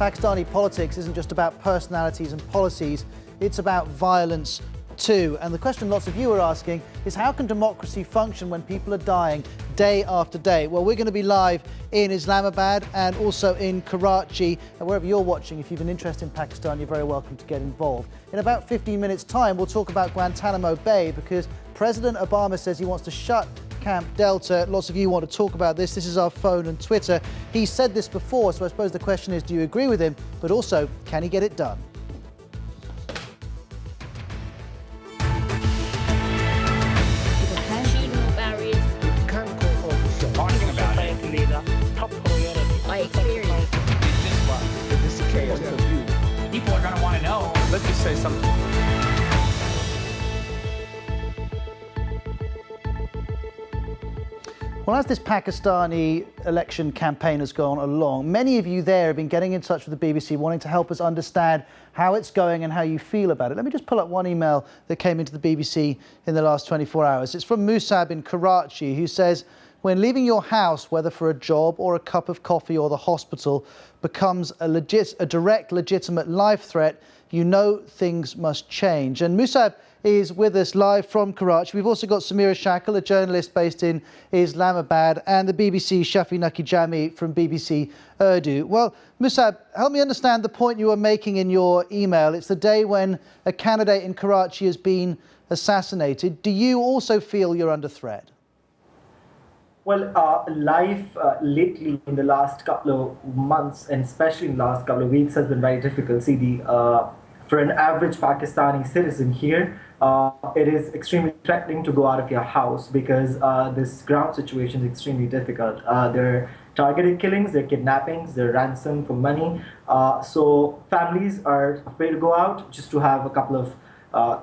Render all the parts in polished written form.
Pakistani politics isn't just about personalities and policies, it's about violence too. And the question lots of you are asking is, how can democracy function when people are dying day after day? Well, we're going to be live in Islamabad and also in Karachi. And wherever you're watching, if you have an interest in Pakistan, you're very welcome to get involved. In about 15 minutes' time, we'll talk about Guantanamo Bay, because President Obama says he wants to shut Camp Delta. Lots of you want to talk about this. This is our phone and Twitter. He said this before, so I suppose the question is, do you agree with him? But also, can he get it done? People are going to want to know. Let's just say something. Well, as this Pakistani election campaign has gone along, many of you there have been getting in touch with the BBC, wanting to help us understand how it's going and how you feel about it. Let me just pull up one email that came into the BBC in the last 24 hours. It's from Musab in Karachi, who says, when leaving your house, whether for a job or a cup of coffee or the hospital, becomes a direct, legitimate life threat, you know things must change. And Musab is with us live from Karachi. We've also got Samira Shakil, a journalist based in Islamabad, and the BBC Shafi Nakijami from BBC Urdu. Well, Musab, help me understand the point you were making in your email. It's the day when a candidate in Karachi has been assassinated. Do you also feel you're under threat? Well, life lately in the last couple of months, and especially in the last couple of weeks, has been very difficult. See, for an average Pakistani citizen here, it is extremely threatening to go out of your house, because this ground situation is extremely difficult. There are targeted killings, there are kidnappings, there are ransom for money. So families are afraid to go out just to have a couple of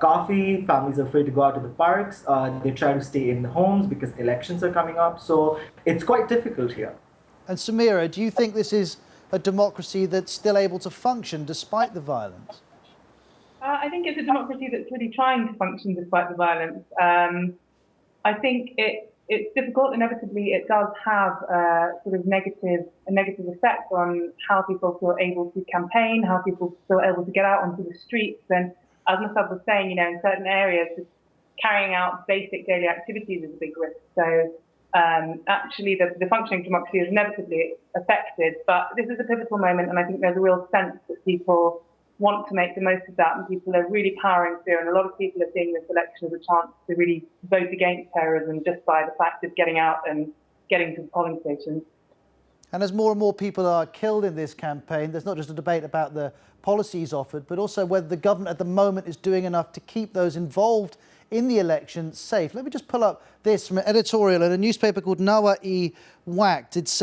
coffee. Families are afraid to go out to the parks. They try to stay in the homes because elections are coming up. So it's quite difficult here. And Samira, do you think this is a democracy that's still able to function despite the violence? I think it's a democracy that's really trying to function despite the violence. I think it's difficult. Inevitably, it does have a negative effect on how people feel able to campaign, how people feel able to get out onto the streets. And as Musab was saying, in certain areas, just carrying out basic daily activities is a big risk. So actually, the functioning of democracy is inevitably affected. But this is a pivotal moment, and I think there's a real sense that people want to make the most of that, and people are really powering through. And a lot of people are seeing this election as a chance to really vote against terrorism just by the fact of getting out and getting to the polling stations. And as more and more people are killed in this campaign, there's not just a debate about the policies offered, but also whether the government at the moment is doing enough to keep those involved in the election safe. Let me just pull up this from an editorial in a newspaper called Nawa-e-Waqt. It's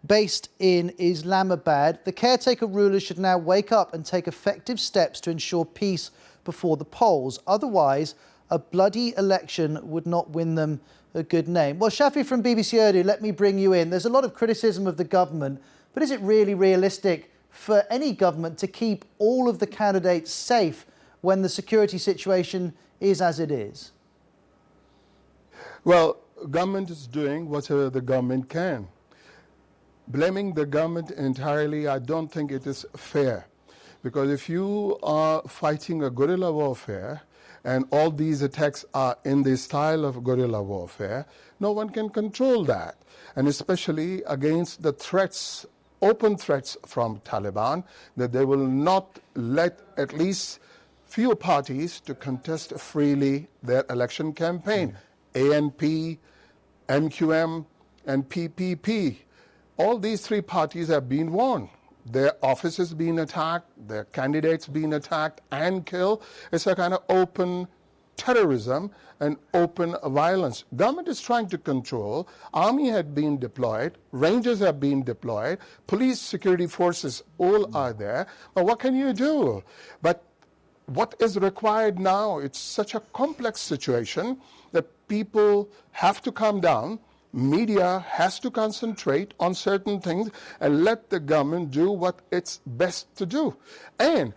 based in Islamabad. The caretaker rulers should now wake up and take effective steps to ensure peace before the polls. Otherwise, a bloody election would not win them a good name. Well, Shafi from BBC Urdu, let me bring you in. There's a lot of criticism of the government, but is it really realistic for any government to keep all of the candidates safe when the security situation is as it is? Well, government is doing whatever the government can. Blaming the government entirely, I don't think it is fair. Because if you are fighting a guerrilla warfare, and all these attacks are in the style of guerrilla warfare, no one can control that. And especially against the threats, open threats from Taliban, that they will not let at least few parties to contest freely their election campaign. ANP, MQM, and PPP. All these three parties have been warned. Their offices being attacked, their candidates being attacked and killed. It's a kind of open terrorism and open violence. Government is trying to control. Army had been deployed. Rangers have been deployed. Police security forces all are there. But what can you do? But what is required now, it's such a complex situation that people have to calm down. Media has to concentrate on certain things and let the government do what it's best to do. And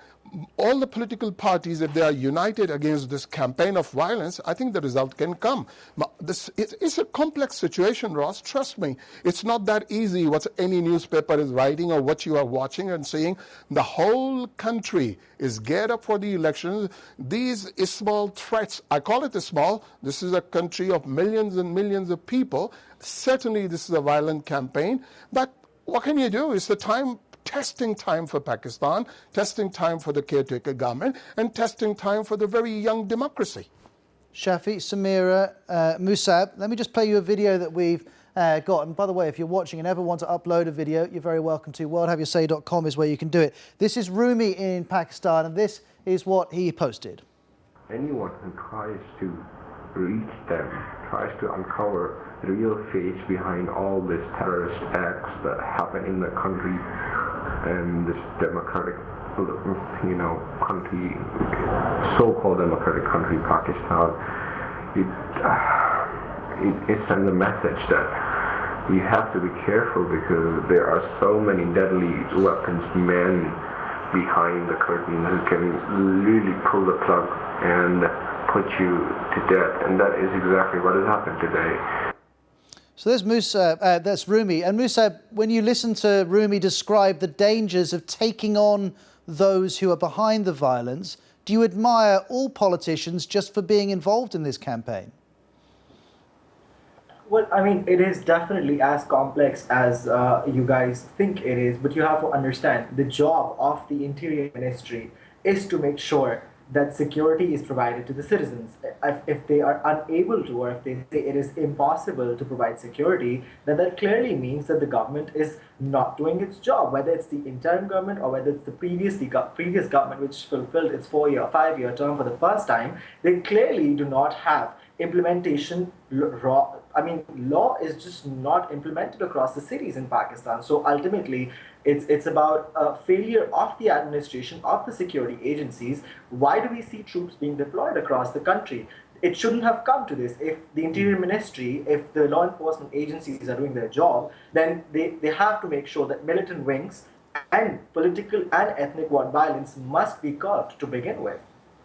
all the political parties, if they are united against this campaign of violence, I think the result can come. It's a complex situation, Ross. Trust me. It's not that easy what any newspaper is writing or what you are watching and seeing. The whole country is geared up for the elections. These small threats, I call it a small, this is a country of millions and millions of people. Certainly this is a violent campaign, but what can you do? It's the testing time for Pakistan, testing time for the caretaker government, and testing time for the very young democracy. Shafi, Samira, Musab, let me just play you a video that we've got. And by the way, if you're watching and ever want to upload a video, you're very welcome to. worldhaveyoursay.com is where you can do it. This is Rumi in Pakistan, and this is what he posted. Anyone who tries to reach them, tries to uncover the real face behind all these terrorist acts that happen in the country and this democratic, country, so-called democratic country, Pakistan, it sends a message that we have to be careful because there are so many deadly weapons men behind the curtain who can really pull the plug and put you to death, and that is exactly what has happened today. So there's Musab, that's Rumi. And Musab, when you listen to Rumi describe the dangers of taking on those who are behind the violence, do you admire all politicians just for being involved in this campaign? Well, I mean, it is definitely as complex as you guys think it is, but you have to understand the job of the Interior Ministry is to make sure that security is provided to the citizens. If they are unable to, or if they say it is impossible to provide security, then that clearly means that the government is not doing its job, whether it's the interim government or whether it's the previous government which fulfilled its 5-year term for the first time. They clearly do not have implementation. Law is just not implemented across the cities in Pakistan. So ultimately, it's about a failure of the administration, of the security agencies. Why do we see troops being deployed across the country? It shouldn't have come to this. If the Interior Ministry, if the law enforcement agencies are doing their job, then they have to make sure that militant wings and political and ethnic violence must be curbed to begin with.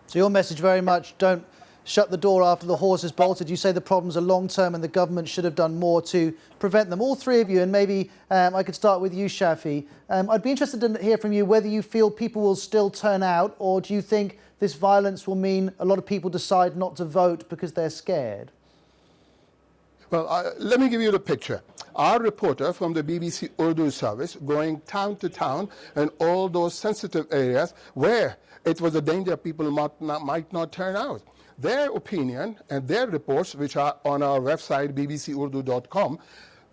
So your message very much, don't shut the door after the horse has bolted. You say the problems are long-term and the government should have done more to prevent them. All three of you, and maybe I could start with you, Shafi. I'd be interested to hear from you whether you feel people will still turn out, or do you think this violence will mean a lot of people decide not to vote because they're scared? Well, let me give you the picture. Our reporter from the BBC Urdu service going town to town in all those sensitive areas where it was a danger people might not turn out. Their opinion and their reports, which are on our website, bbcurdu.com,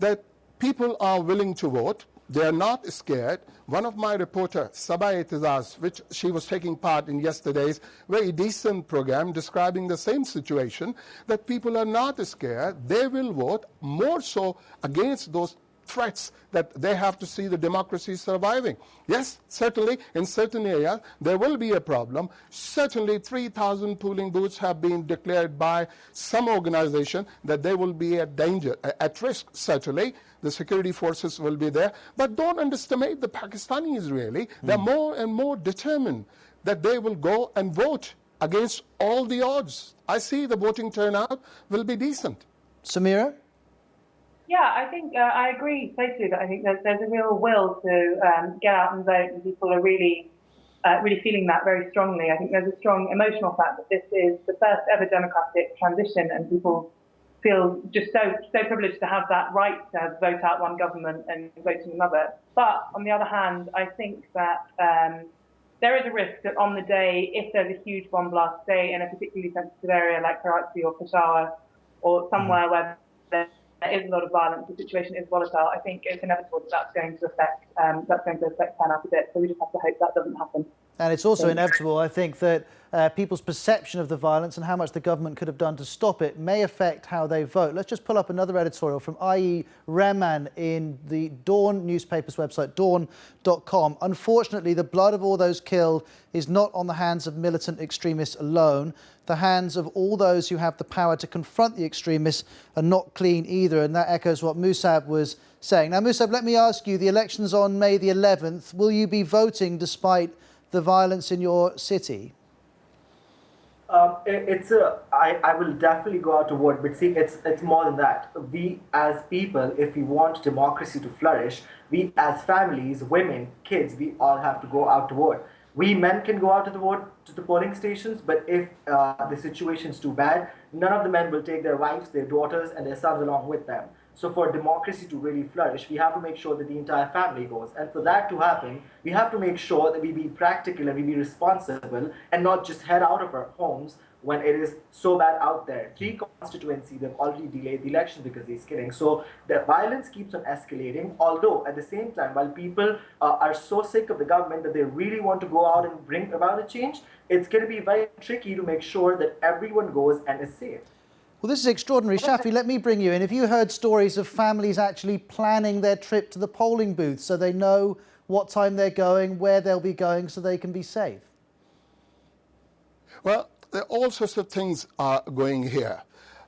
that people are willing to vote. They are not scared. One of my reporters, Sabah Etizaz, which she was taking part in yesterday's very decent program describing the same situation, that people are not scared. They will vote more so against those threats that they have to see the democracy surviving. Yes, certainly in certain areas there will be a problem. Certainly 3,000 polling booths have been declared by some organization that they will be at danger, at risk. Certainly the security forces will be there, but don't underestimate the Pakistanis really. They're more and more determined that they will go and vote against all the odds. I see the voting turnout will be decent. Samira? Yeah, I think I agree totally that I think there's a real will to get out and vote, and people are really feeling that very strongly. I think there's a strong emotional fact that this is the first ever democratic transition, and people feel just so privileged to have that right to vote out one government and vote in another. But on the other hand, I think that there is a risk that on the day, if there's a huge bomb blast, say in a particularly sensitive area like Karachi or Peshawar or somewhere where there is a lot of violence, the situation is volatile, I think it's inevitable that that's going to affect turnout a bit. So we just have to hope that doesn't happen. And it's also inevitable, I think, that people's perception of the violence and how much the government could have done to stop it may affect how they vote. Let's just pull up another editorial from I.E. Rahman in the Dawn newspaper's website, dawn.com. Unfortunately, the blood of all those killed is not on the hands of militant extremists alone. The hands of all those who have the power to confront the extremists are not clean either. And that echoes what Musab was saying. Now, Musab, let me ask you, the election's on May the 11th. Will you be voting despite the violence in your city? I will definitely go out to vote, but see, it's more than that. We as people, if we want democracy to flourish, we as families, women, kids, we all have to go out to vote. We men can go out to the vote to the polling stations, but if the situation is too bad, none of the men will take their wives, their daughters, and their sons along with them. So for democracy to really flourish, we have to make sure that the entire family goes. And for that to happen, we have to make sure that we be practical and we be responsible and not just head out of our homes when it is so bad out there. 3 constituencies, they've already delayed the election because he's killing. So the violence keeps on escalating, although at the same time, while people are so sick of the government that they really want to go out and bring about a change, it's going to be very tricky to make sure that everyone goes and is safe. Well, this is extraordinary. Shafi, let me bring you in. Have you heard stories of families actually planning their trip to the polling booth so they know what time they're going, where they'll be going, so they can be safe? Well, there are all sorts of things are going here.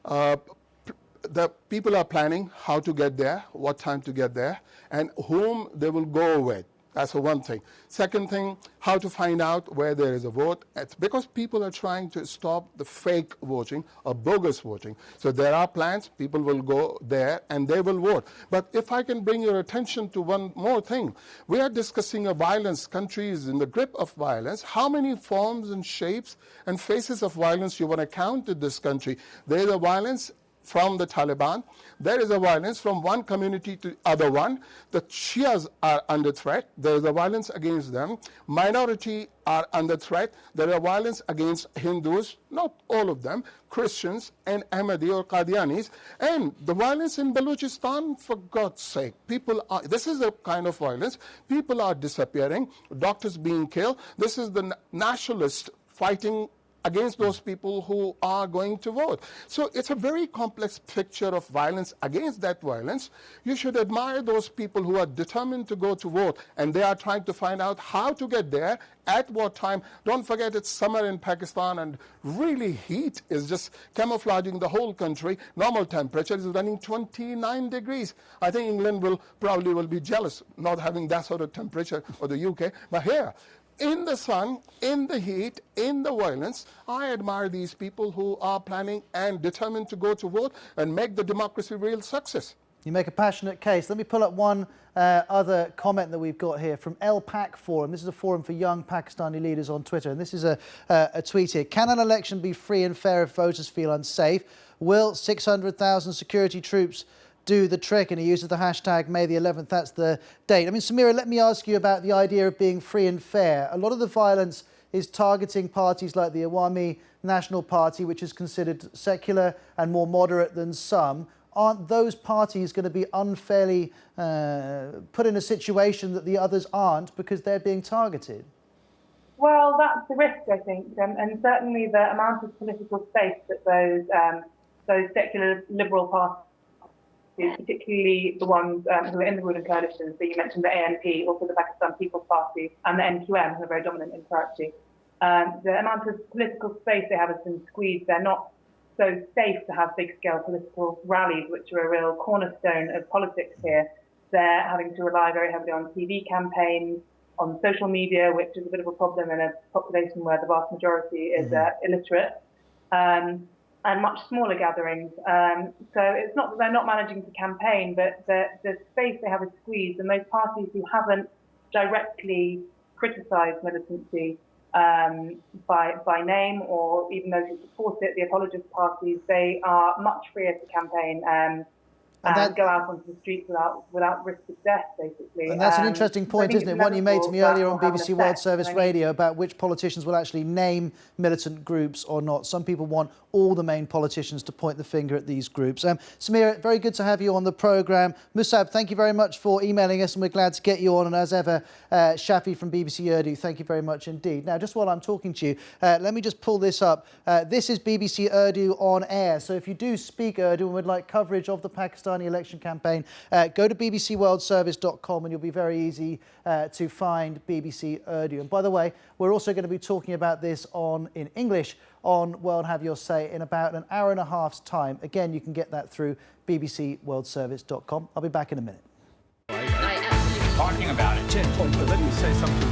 The people are planning how to get there, what time to get there, and whom they will go with. That's the one thing. Second thing, how to find out where there is a vote. It's because people are trying to stop the fake voting or bogus voting. So there are plans, people will go there and they will vote. But if I can bring your attention to one more thing, we are discussing a violence, countries in the grip of violence. How many forms and shapes and faces of violence you want to count in this country? There is a violence from the Taliban. There is a violence from one community to other one. The Shias are under threat. There is a violence against them. Minority are under threat. There is violence against Hindus, not all of them, Christians and Ahmadi or Qadianis. And the violence in Balochistan, for God's sake, this is a kind of violence. People are disappearing, doctors being killed. This is the nationalists fighting against those people who are going to vote. So it's a very complex picture of violence against that violence. You should admire those people who are determined to go to vote, and they are trying to find out how to get there, at what time. Don't forget it's summer in Pakistan, and really heat is just camouflaging the whole country. Normal temperature is running 29 degrees. I think England will be jealous not having that sort of temperature, or the UK. But here, in the sun, in the heat, in the violence, I admire these people who are planning and determined to go to vote and make the democracy a real success. You make a passionate case. Let me pull up one other comment that we've got here from El Pak Forum. This is a forum for young Pakistani leaders on Twitter. And this is a tweet here. Can an election be free and fair if voters feel unsafe? Will 600,000 security troops do the trick? And he uses the hashtag May the 11th. That's the date. I mean, Samira, let me ask you about the idea of being free and fair. A lot of the violence is targeting parties like the Awami National Party, which is considered secular and more moderate than some. Aren't those parties going to be unfairly put in a situation that the others aren't because they're being targeted? Well, that's the risk, I think, and certainly the amount of political space that those secular liberal parties, particularly the ones who are in the ruling coalitions, so you mentioned the ANP, also the Pakistan People's Party, and the NQM, who are very dominant in Karachi. The amount of political space they have has been squeezed. They're not so safe to have big-scale political rallies, which are a real cornerstone of politics here. They're having to rely very heavily on TV campaigns, on social media, which is a bit of a problem in a population where the vast majority is illiterate. And much smaller gatherings. So it's not that they're not managing to campaign, but the space they have is squeezed, and those parties who haven't directly criticised militancy by name, or even those who support it, the apologist parties, they are much freer to campaign and go out onto the streets without risk of death, basically. And that's an interesting point, isn't it? One you made to me earlier on BBC World Service Radio about which politicians will actually name militant groups or not. Some people want all the main politicians to point the finger at these groups. Samira, very good to have you on the programme. Musab, thank you very much for emailing us, and we're glad to get you on. And as ever, Shafi from BBC Urdu, thank you very much indeed. Now, just while I'm talking to you, let me just pull this up. This is BBC Urdu on air. So if you do speak Urdu and would like coverage of the Pakistani election campaign, go to bbcworldservice.com and you'll be very easy to find BBC Urdu. And by the way, we're also going to be talking about this in English on World Have Your Say in about an hour and a half's time. Again, you can get that through bbcworldservice.com. I'll be back in a minute. Talking about it. Let me say something.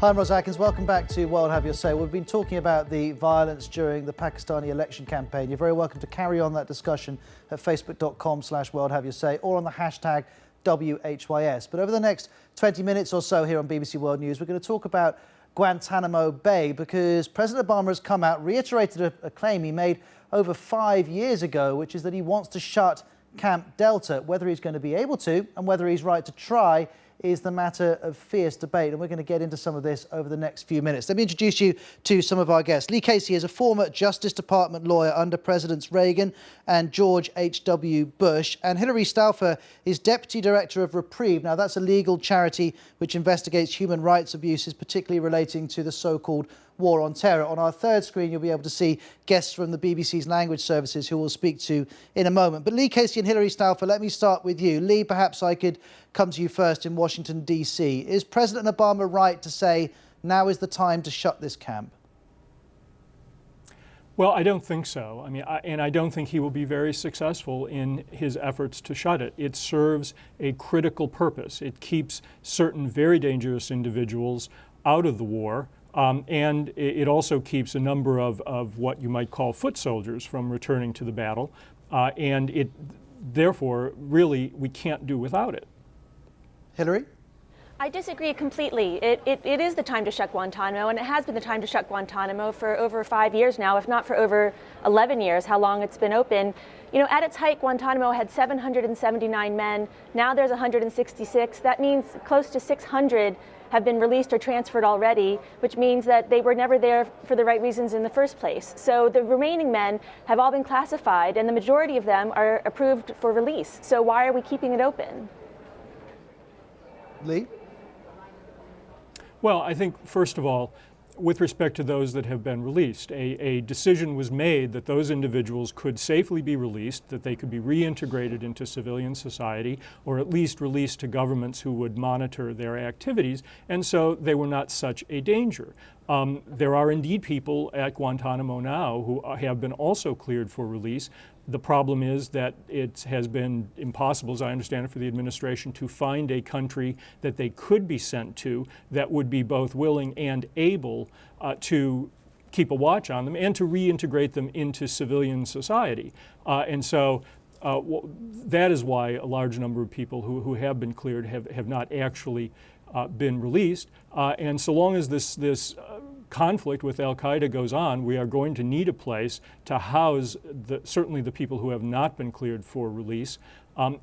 Hi, I'm Ros Atkins. Welcome back to World Have Your Say. We've been talking about the violence during the Pakistani election campaign. You're very welcome to carry on that discussion at facebook.com/World Have Your Say or on the hashtag WHYS. But over the next 20 minutes or so here on BBC World News, we're going to talk about Guantanamo Bay because President Obama has come out, reiterated a claim he made over 5 years ago, which is that he wants to shut Camp Delta. Whether he's going to be able to and whether he's right to try is the matter of fierce debate, and we're going to get into some of this over the next few minutes. Let me introduce you to some of our guests. Lee Casey is a former Justice Department lawyer under Presidents Reagan and George H.W. Bush, and Hilary Stauffer is Deputy Director of Reprieve. Now, that's a legal charity which investigates human rights abuses, particularly relating to the so-called War on Terror. On our third screen, you'll be able to see guests from the BBC's language services who we'll speak to in a moment. But Lee Casey and Hilary Stauffer, let me start with you. Lee, perhaps I could come to you first in Washington, D.C. Is President Obama right to say now is the time to shut this camp? Well, I don't think so. I don't think he will be very successful in his efforts to shut it. It serves a critical purpose. It keeps certain very dangerous individuals out of the war. And it also keeps a number of what you might call foot soldiers from returning to the battle. And it, therefore, really, we can't do without it. Hilary? I disagree completely. It is the time to shut Guantanamo, and it has been the time to shut Guantanamo for over 5 years now, if not for over 11 years, how long it's been open. You know, at its height, Guantanamo had 779 men. Now there's 166. That means close to 600 have been released or transferred already, which means that they were never there for the right reasons in the first place. So the remaining men have all been classified, and the majority of them are approved for release. So why are we keeping it open? Lee? Well, I think, first of all, with respect to those that have been released, a decision was made that those individuals could safely be released, that they could be reintegrated into civilian society, or at least released to governments who would monitor their activities, and so they were not such a danger. There are indeed people at Guantanamo now who have been also cleared for release. The problem is that it has been impossible, as I understand it, for the administration to find a country that they could be sent to that would be both willing and able to keep a watch on them and to reintegrate them into civilian society. And so that is why a large number of people who have been cleared have not actually been released. And so long as this conflict with al-Qaeda goes on, we are going to need a place to house certainly the people who have not been cleared for release.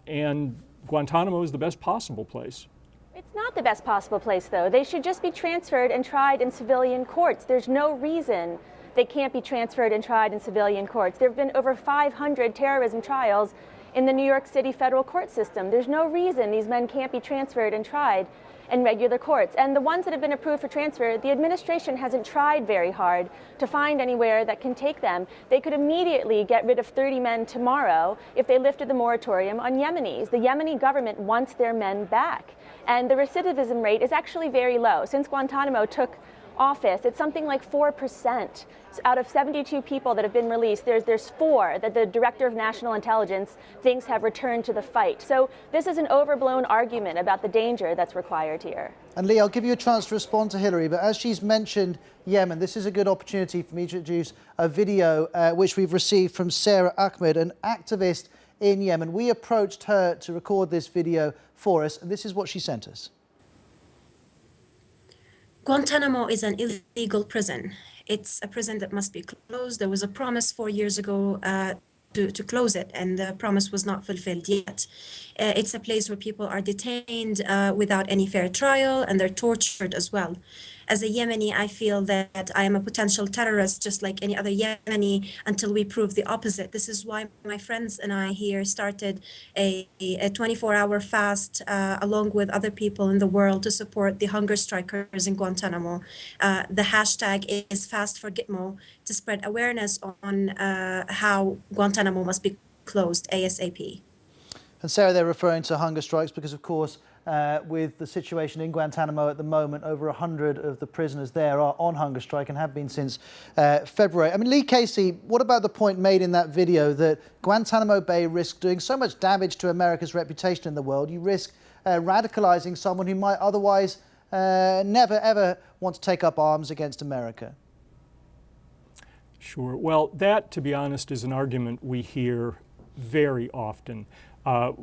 And Guantanamo is the best possible place. It's not the best possible place, though. They should just be transferred and tried in civilian courts. There's no reason they can't be transferred and tried in civilian courts. There have been over 500 terrorism trials in the New York City federal court system. There's no reason these men can't be transferred and tried in regular courts. And the ones that have been approved for transfer, the administration hasn't tried very hard to find anywhere that can take them. They could immediately get rid of 30 men tomorrow if they lifted the moratorium on Yemenis. The Yemeni government wants their men back. And the recidivism rate is actually very low. Since Guantanamo took office, it's something like 4%. Out of 72 people that have been released, there's 4 that the Director of National Intelligence thinks have returned to the fight. So this is an overblown argument about the danger that's required here. And Lee, I'll give you a chance to respond to Hilary, but as she's mentioned Yemen, this is a good opportunity for me to introduce a video which we've received from Sarah Ahmed, an activist in Yemen. We approached her to record this video for us, and this is what she sent us. Guantanamo is an illegal prison. It's a prison that must be closed. There was a promise 4 years ago to close it, and the promise was not fulfilled yet. It's a place where people are detained without any fair trial, and they're tortured as well. As a Yemeni, I feel that I am a potential terrorist, just like any other Yemeni, until we prove the opposite. This is why my friends and I here started a 24-hour fast, along with other people in the world, to support the hunger strikers in Guantanamo. The hashtag is Fast for Gitmo, to spread awareness on how Guantanamo must be closed ASAP. And Sarah, they're referring to hunger strikes because, of course, with the situation in Guantanamo at the moment, over 100 of the prisoners there are on hunger strike and have been since February. I mean, Lee Casey, what about the point made in that video that Guantanamo Bay risks doing so much damage to America's reputation in the world? You risk radicalizing someone who might otherwise never ever want to take up arms against America? Sure. Well, that, to be honest, is an argument we hear very often,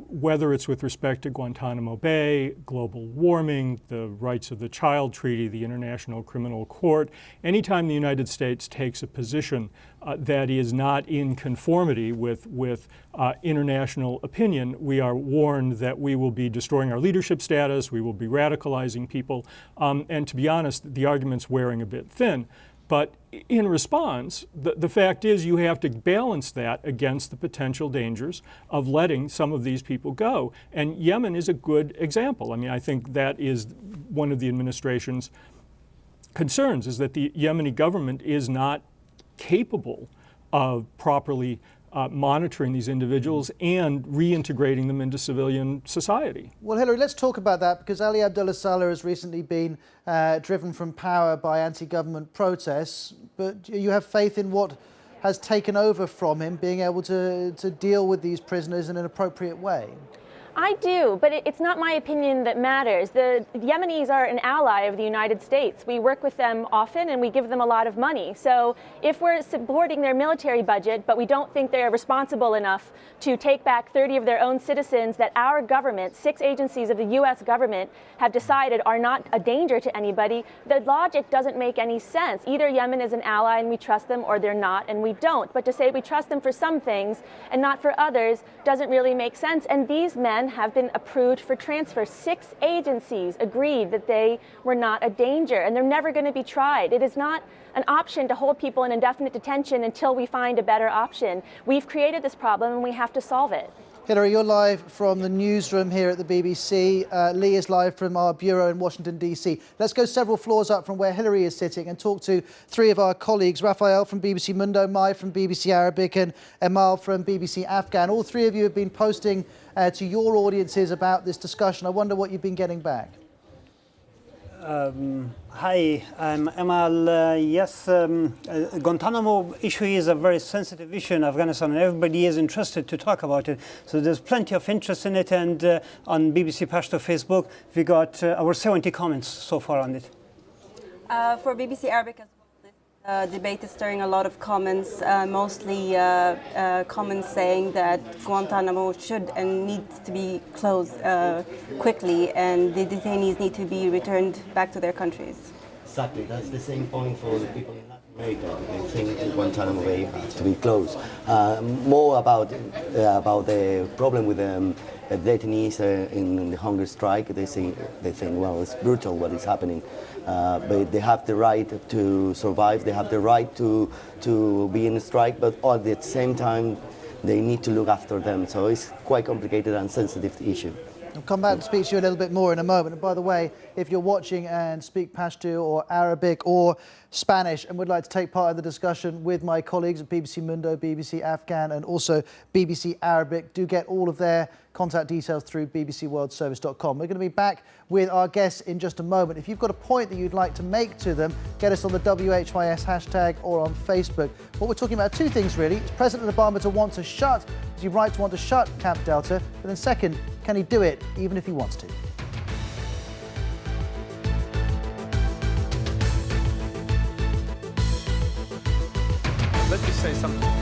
whether it's with respect to Guantanamo Bay, global warming, the rights of the child treaty, the International Criminal Court. Anytime the United States takes a position that is not in conformity with international opinion, we are warned that we will be destroying our leadership status, we will be radicalizing people, and to be honest, the argument's wearing a bit thin. But in response, the fact is you have to balance that against the potential dangers of letting some of these people go. And Yemen is a good example. I mean, I think that is one of the administration's concerns, is that the Yemeni government is not capable of properly monitoring these individuals and reintegrating them into civilian society. Well, Hillary, let's talk about that, because Ali Abdullah Saleh has recently been driven from power by anti-government protests, but you have faith in what has taken over from him being able to deal with these prisoners in an appropriate way? I do, but it's not my opinion that matters. The Yemenis are an ally of the United States. We work with them often and we give them a lot of money. So if we're supporting their military budget, but we don't think they're responsible enough to take back 30 of their own citizens that our government, 6 agencies of the US government, have decided are not a danger to anybody, the logic doesn't make any sense. Either Yemen is an ally and we trust them, or they're not and we don't. But to say we trust them for some things and not for others doesn't really make sense. And these men have been approved for transfer. 6 agencies agreed that they were not a danger, and they're never going to be tried. It is not an option to hold people in indefinite detention until we find a better option. We've created this problem and we have to solve it. Hillary, you're live from the newsroom here at the BBC. Lee is live from our bureau in Washington, D.C. Let's go several floors up from where Hillary is sitting and talk to 3 of our colleagues, Raphael from BBC Mundo, Mai from BBC Arabic, and Emal from BBC Afghan. All 3 of you have been posting to your audiences about this discussion. I wonder what you've been getting back. Hi, I'm Emal. Yes, Guantanamo issue is a very sensitive issue in Afghanistan, and everybody is interested to talk about it. So there's plenty of interest in it, and on BBC Pashto Facebook, we got over 70 comments so far on it. For BBC Arabic as well, this debate is stirring a lot of comments, mostly comments saying that Guantanamo should and needs to be closed quickly, and the detainees need to be returned back to their countries. Exactly, that's the same point for the people in Latin America. They think Guantanamo Bay has to be closed. More about the problem with detainees in the hunger strike. They think, well, it's brutal what is happening. But they have the right to survive, they have the right to be in a strike, but at the same time they need to look after them. So it's quite complicated and sensitive issue. I'll come back and speak to you a little bit more in a moment. And by the way, if you're watching and speak Pashto or Arabic or Spanish and would like to take part in the discussion with my colleagues at BBC Mundo, BBC Afghan and also BBC Arabic, do get all of their contact details through bbcworldservice.com. We're going to be back with our guests in just a moment. If you've got a point that you'd like to make to them, get us on the WHYS hashtag or on Facebook. What we're talking about, 2 things really. Is President Obama to want to shut, is he right to want to shut Camp Delta? But then second, can he do it even if he wants to? Let me say something.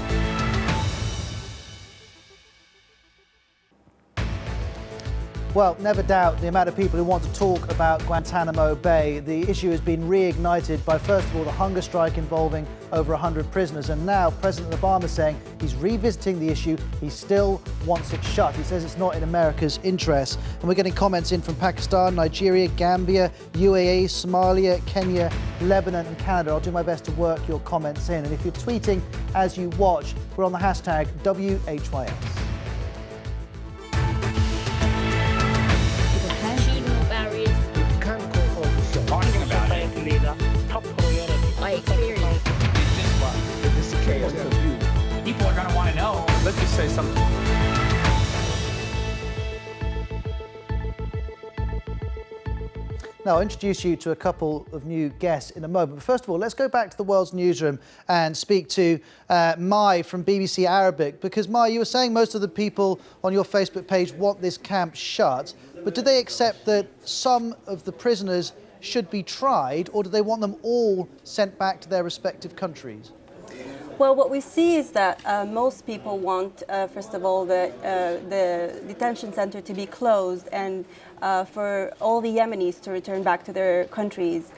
Well, never doubt the amount of people who want to talk about Guantanamo Bay. The issue has been reignited by, first of all, the hunger strike involving over 100 prisoners. And now President Obama saying he's revisiting the issue. He still wants it shut. He says it's not in America's interest. And we're getting comments in from Pakistan, Nigeria, Gambia, UAE, Somalia, Kenya, Lebanon and Canada. I'll do my best to work your comments in. And if you're tweeting as you watch, we're on the hashtag WHYS. People are going to want to know. Let me say something. Now, I'll introduce you to a couple of new guests in a moment. But first of all, let's go back to the World's Newsroom and speak to Mai from BBC Arabic. Because, Mai, you were saying most of the people on your Facebook page want this camp shut. But do they accept that some of the prisoners should be tried, or do they want them all sent back to their respective countries? Well, what we see is that most people want, first of all, the detention center to be closed and for all the Yemenis to return back to their countries.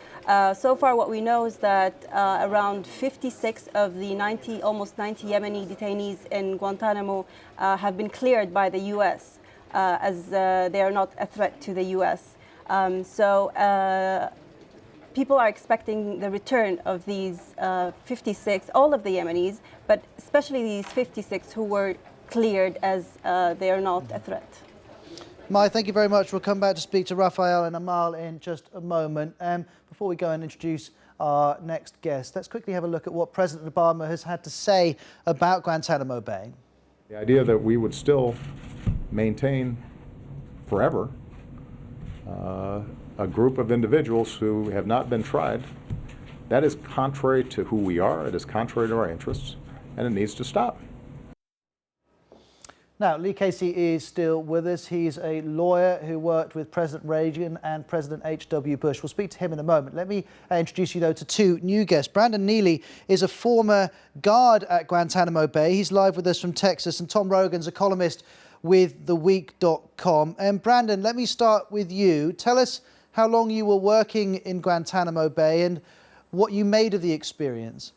So far, what we know is that around 56 of the almost 90 Yemeni detainees in Guantanamo have been cleared by the U.S. As they are not a threat to the U.S. People are expecting the return of these 56, all of the Yemenis, but especially these 56 who were cleared as they are not a threat. Mai, thank you very much. We'll come back to speak to Raphael and Amal in just a moment. Before we go and introduce our next guest, let's quickly have a look at what President Obama has had to say about Guantanamo Bay. The idea that we would still maintain forever a group of individuals who have not been tried, that is contrary to who we are, it is contrary to our interests, and it needs to stop. Now, Lee Casey is still with us. He's a lawyer who worked with President Reagan and President H.W. Bush. We'll speak to him in a moment. Let me introduce you, though, to two new guests. Brandon Neely is a former guard at Guantanamo Bay. He's live with us from Texas, and Tom Rogan's a columnist with TheWeek.com. And Brandon, let me start with you. Tell us how long you were working in Guantanamo Bay and what you made of the experience.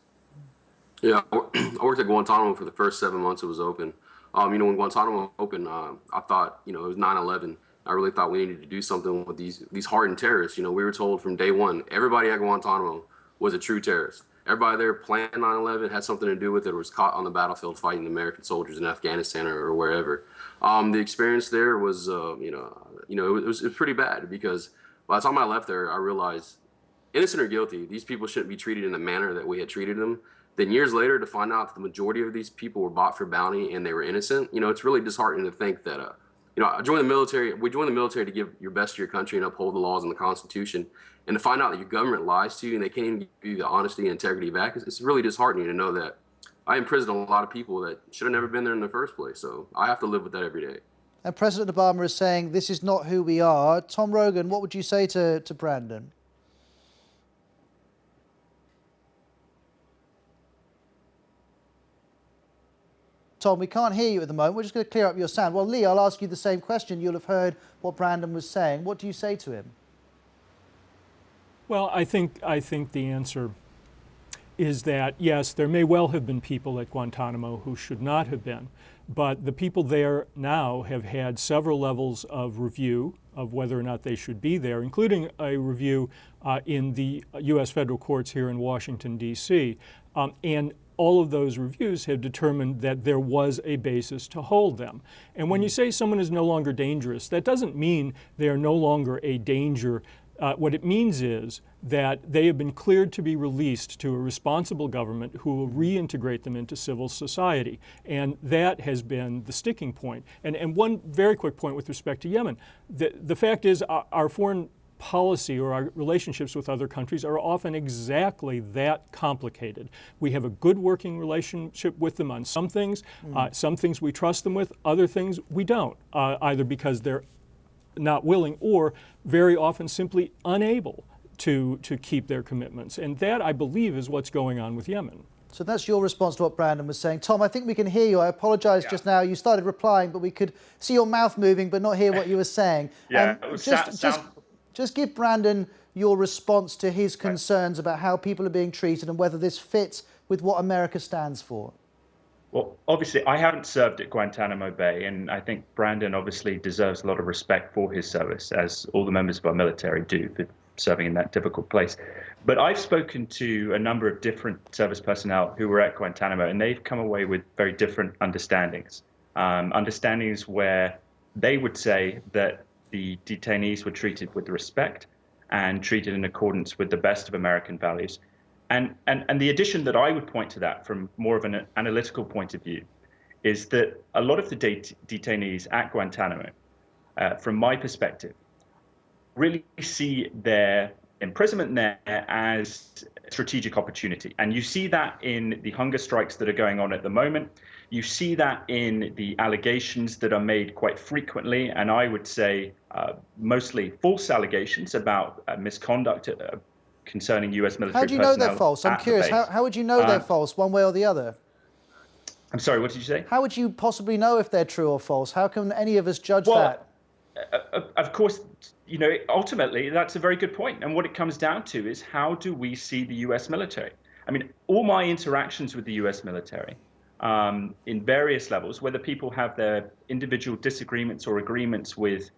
Yeah, I worked at Guantanamo for the first 7 months it was open. When Guantanamo opened, I thought, it was 9/11. I really thought we needed to do something with these hardened terrorists. We were told from day one, everybody at Guantanamo was a true terrorist. Everybody there planned 9/11, had something to do with it, or was caught on the battlefield fighting American soldiers in Afghanistan or wherever. The experience there was, it was pretty bad, because by the time I left there, I realized, innocent or guilty, these people shouldn't be treated in the manner that we had treated them. Then years later, to find out that the majority of these people were bought for bounty and they were innocent, it's really disheartening to think that, I joined the military. We joined the military to give your best to your country and uphold the laws and the Constitution. And to find out that your government lies to you and they can't even give you the honesty and integrity back, it's really disheartening to know that I imprisoned a lot of people that should have never been there in the first place. So I have to live with that every day. And President Obama is saying this is not who we are. Tom Rogan, what would you say to Brandon? Tom, we can't hear you at the moment. We're just going to clear up your sound. Well, Lee, I'll ask you the same question. You'll have heard what Brandon was saying. What do you say to him? Well, I think the answer is that, yes, there may well have been people at Guantanamo who should not have been, but the people there now have had several levels of review of whether or not they should be there, including a review in the U.S. federal courts here in Washington, D.C., and all of those reviews have determined that there was a basis to hold them. And when you say someone is no longer dangerous, that doesn't mean they are no longer a danger. What it means is that they have been cleared to be released to a responsible government who will reintegrate them into civil society. And that has been the sticking point. And one very quick point with respect to Yemen. The fact is our foreign policy or our relationships with other countries are often exactly that complicated. We have a good working relationship with them on some things. Some things we trust them with, other things we don't, either because they're not willing or very often simply unable to keep their commitments. And that, I believe, is what's going on with Yemen. So that's your response to what Brandon was saying. Tom, I think we can hear you. I apologize just now. You started replying, but we could see your mouth moving but not hear what you were saying. Yeah, just give Brandon your response to his concerns about how people are being treated and whether this fits with what America stands for. Well, obviously, I haven't served at Guantanamo Bay, and I think Brandon obviously deserves a lot of respect for his service, as all the members of our military do, for serving in that difficult place. But I've spoken to a number of different service personnel who were at Guantanamo, and they've come away with very different understandings. Understandings where they would say that the detainees were treated with respect and treated in accordance with the best of American values. And the addition that I would point to that from more of an analytical point of view is that a lot of the detainees at Guantanamo, from my perspective, really see their imprisonment there as a strategic opportunity. And you see that in the hunger strikes that are going on at the moment. You see that in the allegations that are made quite frequently, and I would say mostly false allegations about misconduct concerning U.S. military How do you personnel. know they're false? I'm curious. How would you know they're false, one way or the other? I'm sorry, what did you say? How would you possibly know if they're true or false? How can any of us judge that? Of course, ultimately, that's a very good point. And what it comes down to is, how do we see the U.S. military? I mean, all my interactions with the U.S. military in various levels, whether people have their individual disagreements or agreements with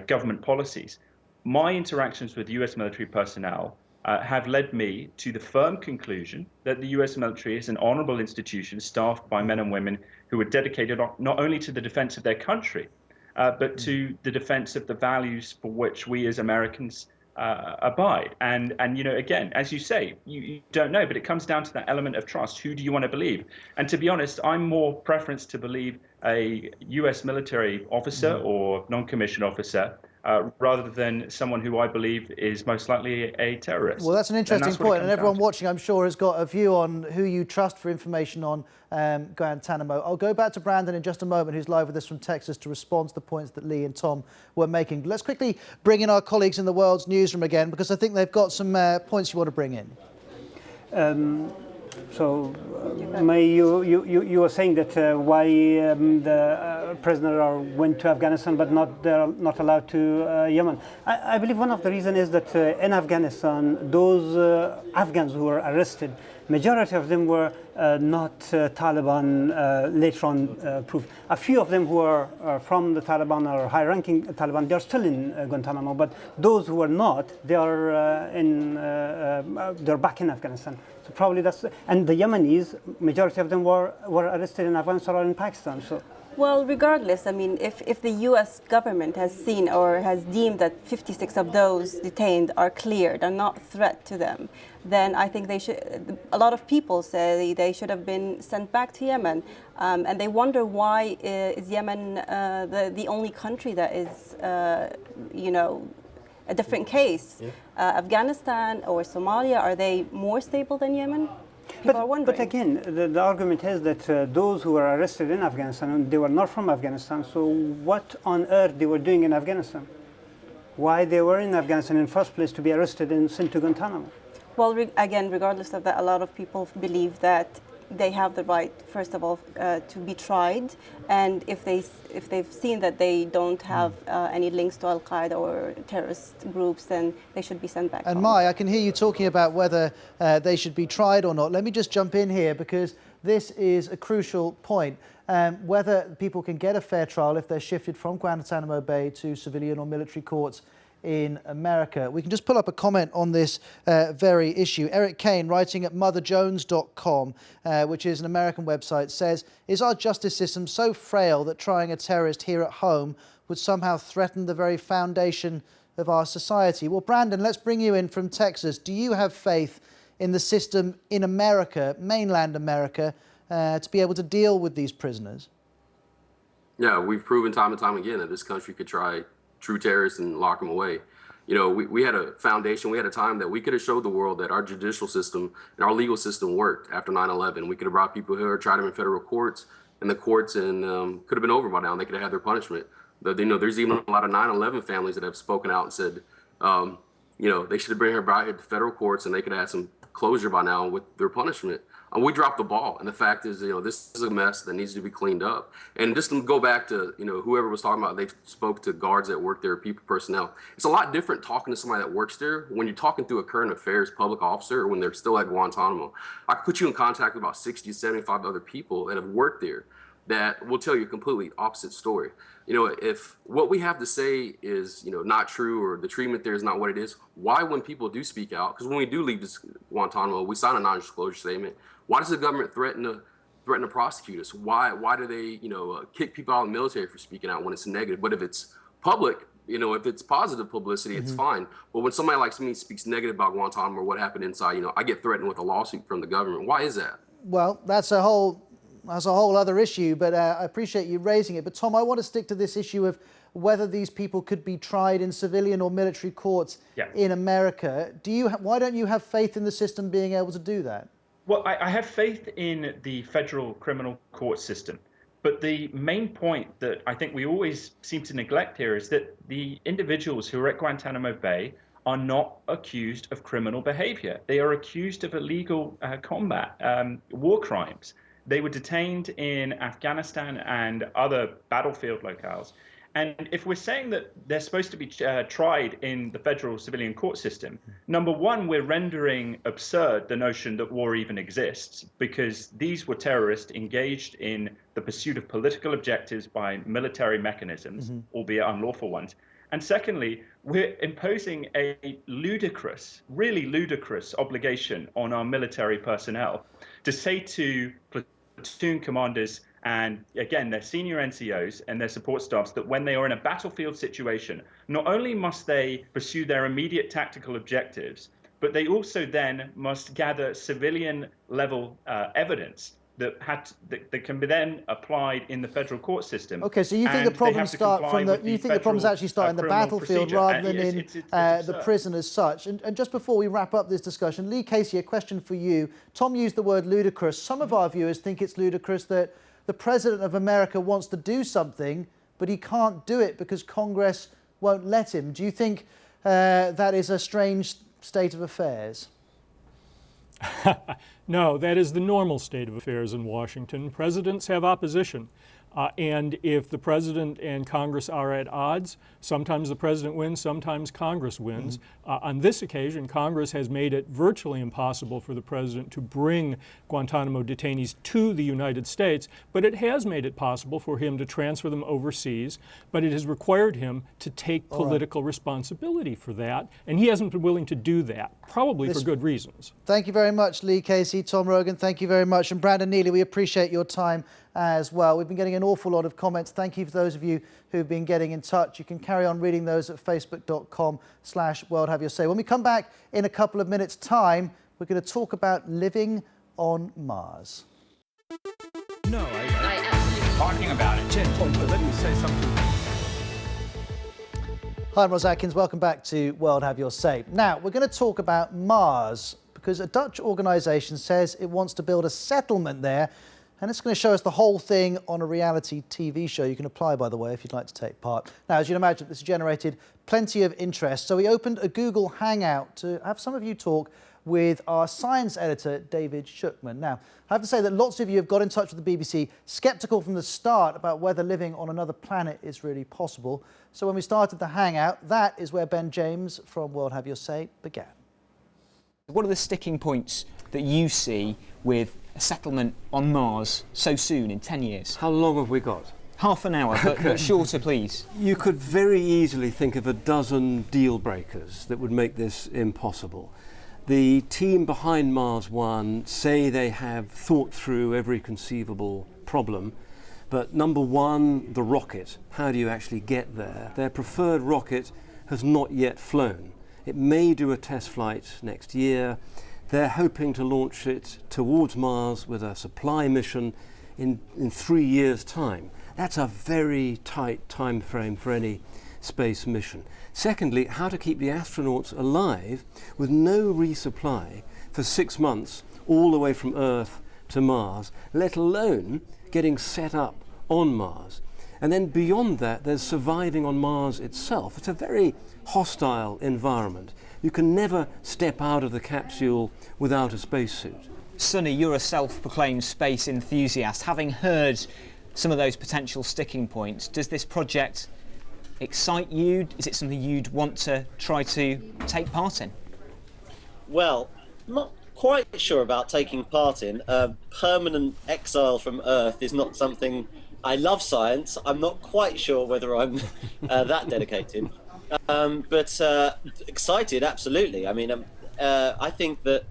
government policies, my interactions with U.S. military personnel have led me to the firm conclusion that the U.S. military is an honorable institution staffed by men and women who are dedicated not only to the defense of their country, but to the defense of the values for which we as Americans abide. And again, as you say, you don't know, but it comes down to that element of trust. Who do you want to believe? And to be honest, I'm more preference to believe a U.S. military officer or non-commissioned officer rather than someone who I believe is most likely a terrorist. Well, that's an interesting point, and everyone watching, I'm sure, has got a view on who you trust for information on Guantanamo. I'll go back to Brandon in just a moment, who's live with us from Texas, to respond to the points that Lee and Tom were making. Let's quickly bring in our colleagues in the World's Newsroom again, because I think they've got some points you want to bring in. May, you were saying that why the prisoners went to Afghanistan but they're not allowed to Yemen. I believe one of the reasons is that in Afghanistan, those Afghans who were arrested, majority of them were not Taliban later on proved. A few of them who are from the Taliban or high-ranking Taliban, they're still in Guantanamo, but those who are not, they are they're back in Afghanistan. So probably that's, and the Yemenis, majority of them were arrested in Afghanistan or in Pakistan. So. Well, regardless, I mean, if the U.S. government has seen or has deemed that 56 of those detained are cleared, are not a threat to them, then I think they should. A lot of people say they should have been sent back to Yemen, and they wonder why is Yemen the only country that is, a different case. Yeah. Afghanistan or Somalia, are they more stable than Yemen? But again, the argument is that those who were arrested in Afghanistan, they were not from Afghanistan. So what on earth they were doing in Afghanistan? Why they were in Afghanistan in the first place to be arrested and sent to Guantanamo? Well, again, regardless of that, a lot of people believe that they have the right, first of all, to be tried, and if they've seen that they don't have any links to Al-Qaeda or terrorist groups, then they should be sent back. And Mai, I can hear you talking about whether they should be tried or not. Let me just jump in here, because this is a crucial point. Whether people can get a fair trial if they're shifted from Guantanamo Bay to civilian or military courts in America. We can just pull up a comment on this very issue. Eric Kane, writing at motherjones.com, which is an American website, says, is our justice system so frail that trying a terrorist here at home would somehow threaten the very foundation of our society? Well, Brandon, let's bring you in from Texas. Do you have faith in the system in America, mainland America, to be able to deal with these prisoners? Yeah, we've proven time and time again that this country could try true terrorists and lock them away. You know, we had a foundation, we had a time that we could have showed the world that our judicial system and our legal system worked after 9/11. We could have brought people here, tried them in federal courts, and the courts and could have been over by now. And they could have had their punishment. But, you know, there's even a lot of 9/11 families that have spoken out and said, they should have been here by the federal courts, and they could have had some closure by now with their punishment. We dropped the ball, and the fact is, this is a mess that needs to be cleaned up. And just to go back to, whoever was talking about, they spoke to guards that work there, personnel. It's a lot different talking to somebody that works there when you're talking to a current affairs public officer or when they're still at Guantanamo. I could put you in contact with about 60, 75 other people that have worked there that will tell you a completely opposite story. If what we have to say is, not true, or the treatment there is not what it is, why, when people do speak out, because when we do leave this Guantanamo, we sign a non-disclosure statement. Why does the government threaten to prosecute us? Why do they, kick people out of the military for speaking out when it's negative? But if it's public, if it's positive publicity, it's fine. But when somebody like me speaks negative about Guantanamo or what happened inside, I get threatened with a lawsuit from the government. Why is that? Well, that's a whole other issue, but I appreciate you raising it. But Tom, I want to stick to this issue of whether these people could be tried in civilian or military courts in America. Why don't you have faith in the system being able to do that? Well, I have faith in the federal criminal court system. But the main point that I think we always seem to neglect here is that the individuals who are at Guantanamo Bay are not accused of criminal behavior. They are accused of illegal combat, war crimes. They were detained in Afghanistan and other battlefield locales. And if we're saying that they're supposed to be tried in the federal civilian court system, number one, we're rendering absurd the notion that war even exists, because these were terrorists engaged in the pursuit of political objectives by military mechanisms, albeit unlawful ones. And secondly, we're imposing a ludicrous, really ludicrous obligation on our military personnel to say to platoon commanders and, again, their senior NCOs and their support staffs that when they are in a battlefield situation, not only must they pursue their immediate tactical objectives, but they also then must gather civilian-level evidence that can be then applied in the federal court system. Okay, so you think the problems start from the problems actually start in the battlefield rather than in the prison as such. And just before we wrap up this discussion, Lee Casey, a question for you. Tom used the word ludicrous. Some of our viewers think it's ludicrous that the President of America wants to do something, but he can't do it because Congress won't let him. Do you think that is a strange state of affairs? No, that is the normal state of affairs in Washington. Presidents have opposition. And if the president and Congress are at odds, sometimes the president wins, sometimes Congress wins. On this occasion, Congress has made it virtually impossible for the president to bring Guantanamo detainees to the United States, but it has made it possible for him to transfer them overseas, but it has required him to take political responsibility for that, and he hasn't been willing to do that, probably for good reasons. Thank you very much, Lee Casey. Tom Rogan, thank you very much. And Brandon Neely, we appreciate your time as well. We've been getting an awful lot of comments. Thank you for those of you who've been getting in touch. You can carry on reading those at facebook.com/worldhaveyourSay. When we come back in a couple of minutes' time, we're going to talk about living on Mars. No, I absolutely talking about it. Jen, but let me say something. Hi, I'm Ros Atkins. Welcome back to World Have Your Say. Now, we're going to talk about Mars because a Dutch organisation says it wants to build a settlement there, and it's going to show us the whole thing on a reality TV show. You can apply, by the way, if you'd like to take part. Now, as you can imagine, this has generated plenty of interest. So we opened a Google Hangout to have some of you talk with our science editor, David Shukman. Now, I have to say that lots of you have got in touch with the BBC, sceptical from the start about whether living on another planet is really possible. So when we started the Hangout, that is where Ben James from World Have Your Say began. What are the sticking points that you see with a settlement on Mars so soon, in 10 years? How long have we got? Half an hour, but shorter, please. You could very easily think of a dozen deal breakers that would make this impossible. The team behind Mars One say they have thought through every conceivable problem, but number one, the rocket. How do you actually get there? Their preferred rocket has not yet flown. It may do a test flight next year. They're hoping to launch it towards Mars with a supply mission in 3 years' time. That's a very tight time frame for any space mission. Secondly, how to keep the astronauts alive with no resupply for 6 months all the way from Earth to Mars, let alone getting set up on Mars. And then beyond that, there's surviving on Mars itself. It's a very hostile environment. You can never step out of the capsule without a spacesuit. Sonny, you're a self-proclaimed space enthusiast. Having heard some of those potential sticking points, does this project excite you? Is it something you'd want to try to take part in? Well, not quite sure about taking part in. Permanent exile from Earth is not something... I love science. I'm not quite sure whether I'm that dedicated. But excited, absolutely. I mean, I think that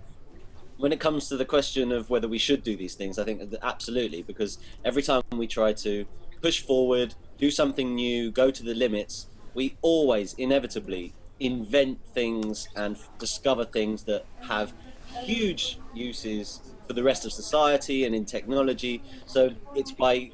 when it comes to the question of whether we should do these things, I think that absolutely, because every time we try to push forward, do something new, go to the limits, we always inevitably invent things and discover things that have huge uses for the rest of society and in technology. So it's by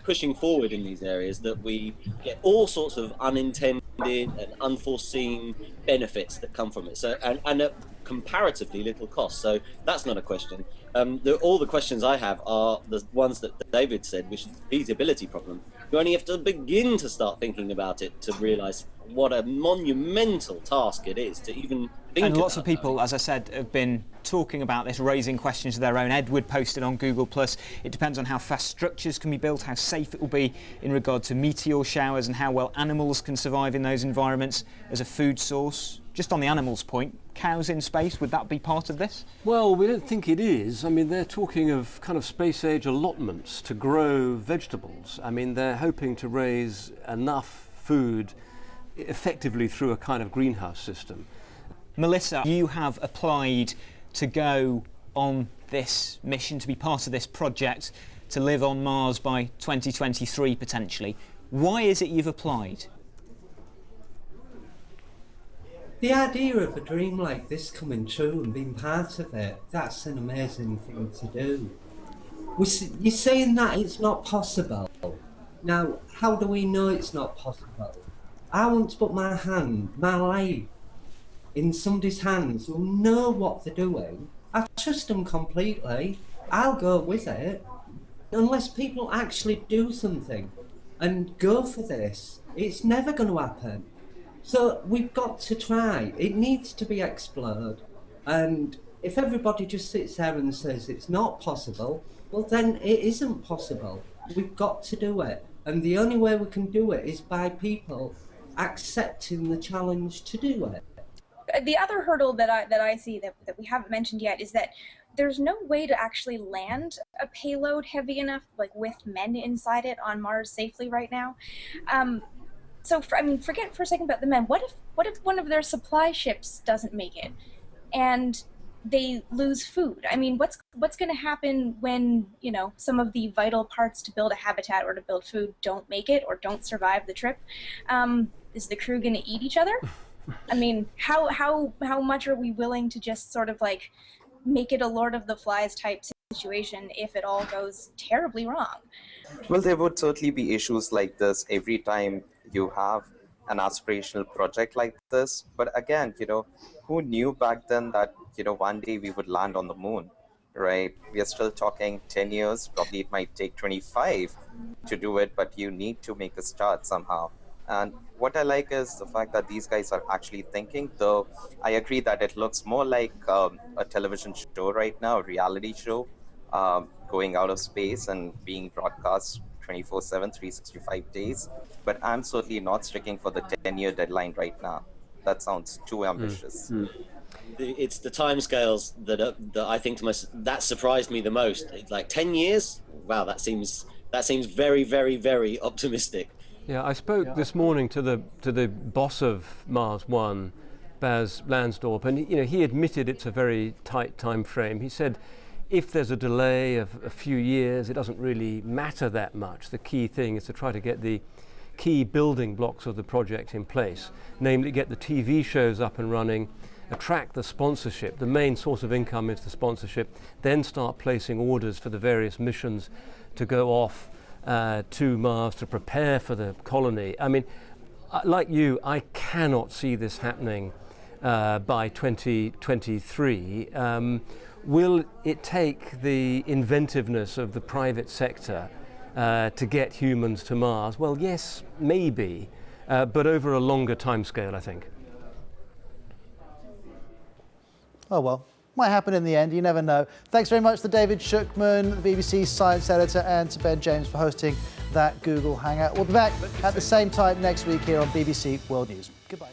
pushing forward in these areas that we get all sorts of unintended and unforeseen benefits that come from it. So, and comparatively little cost. So that's not a question. All the questions I have are the ones that David said, which is the feasibility problem. You only have to begin to start thinking about it to realise what a monumental task it is to even think And about. lots of people, as I said, have been talking about this, raising questions of their own. Edward posted on Google+, it depends on how fast structures can be built, how safe it will be in regard to meteor showers and how well animals can survive in those environments as a food source. Just on the animals point, cows in space, would that be part of this? Well, we don't think it is. I mean, they're talking of kind of space-age allotments to grow vegetables. I mean, they're hoping to raise enough food effectively through a kind of greenhouse system. Melissa, you have applied to go on this mission, to be part of this project, to live on Mars by 2023 potentially. Why is it you've applied? The idea of a dream like this coming true and being part of it, that's an amazing thing to do. You're saying that it's not possible. Now, how do we know it's not possible? I want to put my life in somebody's hands who know what they're doing. I trust them completely. I'll go with it. Unless people actually do something and go for this, it's never going to happen. So we've got to try. It needs to be explored. And if everybody just sits there and says it's not possible, well then it isn't possible. We've got to do it. And the only way we can do it is by people accepting the challenge to do it. The other hurdle that I see that we haven't mentioned yet is that there's no way to actually land a payload heavy enough, like with men inside it, on Mars safely right now. So forget for a second about the men. What if one of their supply ships doesn't make it, and they lose food? I mean, what's going to happen when, you know, some of the vital parts to build a habitat or to build food don't make it or don't survive the trip? Is the crew going to eat each other? I mean, how much are we willing to just sort of like make it a Lord of the Flies type situation if it all goes terribly wrong? Well, there would certainly be issues like this every time you have an aspirational project like this. But again, you know, who knew back then that, you know, one day we would land on the moon, right? We are still talking 10 years, probably it might take 25 to do it, but you need to make a start somehow. And what I like is the fact that these guys are actually thinking, though I agree that it looks more like a television show right now, a reality show, going out of space and being broadcast 24/7, 365 days. But I'm certainly not sticking for the 10-year deadline right now. That sounds too ambitious. It's the timescales that I think to myself, that surprised me the most. It's like 10 years? Wow, that seems very, very, very optimistic. Yeah, I spoke this morning to the boss of Mars One, Baz Lansdorp, and he admitted it's a very tight time frame. He said, if there's a delay of a few years, it doesn't really matter that much. The key thing is to try to get the key building blocks of the project in place, namely get the TV shows up and running, attract the sponsorship. The main source of income is the sponsorship, then start placing orders for the various missions to go off to Mars to prepare for the colony. I mean, like you, I cannot see this happening by 2023. Will it take the inventiveness of the private sector to get humans to Mars? Well, yes, maybe, but over a longer timescale, I think. Oh well, might happen in the end, you never know. Thanks very much to David Shukman, the BBC Science Editor, and to Ben James for hosting that Google Hangout. We'll be back at the same time next week here on BBC World News. Goodbye.